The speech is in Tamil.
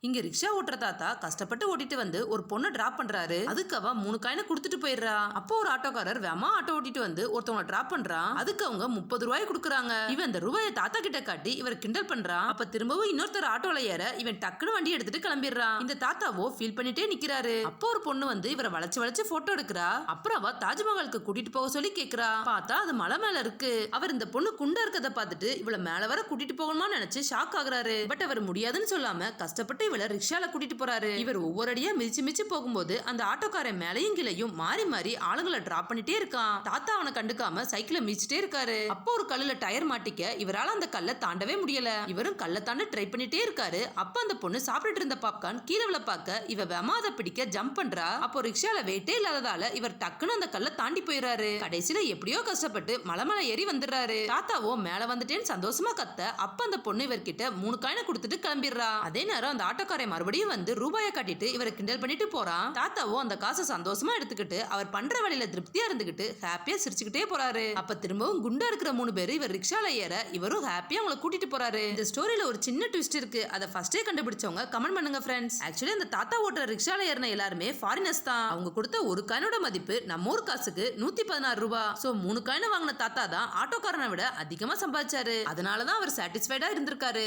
இங்க ரிக்ஷா ஓட்டுற தாத்தா கஷ்டப்பட்டு ஓட்டிட்டு வந்து ஒரு பொண்ணை டிராப் பண்றாரு. அதுக்கு அவ 3 காயினை கொடுத்துட்டு போயிடுறா. அப்போ ஒரு ஆட்டோக்காரர் வேமா ஆட்டோ ஓட்டிட்டு வந்து ஒருத்தவங்க டிராப் பண்றான். அதுக்கு அவங்க 30 ரூபாய் கொடுக்குறாங்க. இவன் இந்த ரூபாயை தாத்தா கிட்ட காட்டி இவர் கிண்டல் பண்றான். அப்ப திரும்பவும் இன்னொருத்தர் ஆட்டோல ஏற இவன் டக்குனு வண்டி எடுத்துட்டு கிளம்பிடுறான். இந்த தாத்தாவோ ஃபீல் பண்ணிட்டே நிக்கிறாரு. அப்போ ஒரு பொண்ணு வந்து இவரை வளைச்சு வளைச்சு போட்டோ எடுக்கிறா. அப்புறம் அவ தாஜ்மஹாலுக்கு கூட்டிட்டு போக சொல்லி கேக்குறா. பார்த்தா அது மலை மேல இருக்கு. அவர் இந்த பொண்ணு குண்டா இருக்கத பார்த்துட்டு இவள மேல வர கூட்டிட்டு போகணுமா நினைச்சு ஷாக் ஆகுறாரு. பட் அவர் முடியாதுன்னு சொல்லாம கஷ்டப்பட்டு இவள ரிக்ஷால கூட்டிட்டு போறாரு. இவர் ஒவ்வொரு அடியா மிதிச்சு மிதிச்சு போகும்போது அந்த ஆட்டோக்காரன் மேலையும் கீழையும் மாறி மாறி ஆளுங்களை டிராப் பண்ணிட்டே இருக்கான். தாத்தா அவனை கண்டுக்காம சைக்கிளை மிதிச்சிட்டே இருக்காரு. அப்போ ஒரு கல்லுல டயர் மாட்டிக்க இவரால அந்த கல்லை தாண்டவே முடியல. இவரும் கல்லை தாண்ட ட்ரை பண்ணிட்டே இருக்காரு. அப்ப அந்த பொண்ணு சாப்பிட்டுட்டு இருந்த பாப்கார்ன் கீழே விழ பார்க்க இவ வேமாத பிடிக்க ஜம்ப் பண்றா. அப்போ ரிக்ஷால வெயிட்டே இல்லாததால இவர் டக்குன்னு அந்த கல்லை தாண்டி போயிடுறாரு. கடைசியில எப்படியோ கஷ்டப்பட்டு மலை ஏறி வந்துடுறாரு. தாத்தாவோ மேல வந்துட்டேன்னு சந்தோஷமா கத்த அப்ப அந்த பொண்ணு இவர்கிட்ட 3 காயினை கொடுத்துட்டு கிளம்பிடுறா. அதே நேரம் அந்த ஆட்டோக்காரன் மறுபடியும் வந்து ரூபாயை காட்டிட்டு இவரை கிண்டல் பண்ணிட்டு போறான். தாத்தாவோ அந்த காசை சந்தோஷமா எடுத்துக்கிட்டு அவர் பண்ற வழியில திருப்தியா இருந்துகிட்டு ஹாப்பியா சிரிச்சுக்கிட்டே போறாரு. அப்ப திரும்பவும் குண்டா இருக்கிற 3 பேரு இவர் ரிக்ஷால ஏற இவரும் ஹாப்பியா அவங்களை கூட்டிட்டு போறாரு. இந்த ஸ்டோரியில ஒரு சின்ன ட்விஸ்ட் இருக்கு. அதை ஃபர்ஸ்டே கண்டுபிடிச்சவங்க கமெண்ட் பண்ணுங்க ஃப்ரெண்ட்ஸ். ஆக்சுவலி அந்த தாத்தா ஓட்டுற ரிக்ஷால ஏறின எல்லாருமே ஃபாரினர்ஸ் தான். அவங்க கொடுத்த ஒரு காயினோட மதிப்பு நம்ம ஊர் காசுக்கு 116 ரூபாய். சோ 3 காயினை வாங்கின தாத்தா தான் ஆட்டோக்காரனை விட அதிகமா சம்பாதிச்சாரு. அதனாலதான் அவர் சாட்டிஸ்ஃபைடா இருந்திருக்காரு.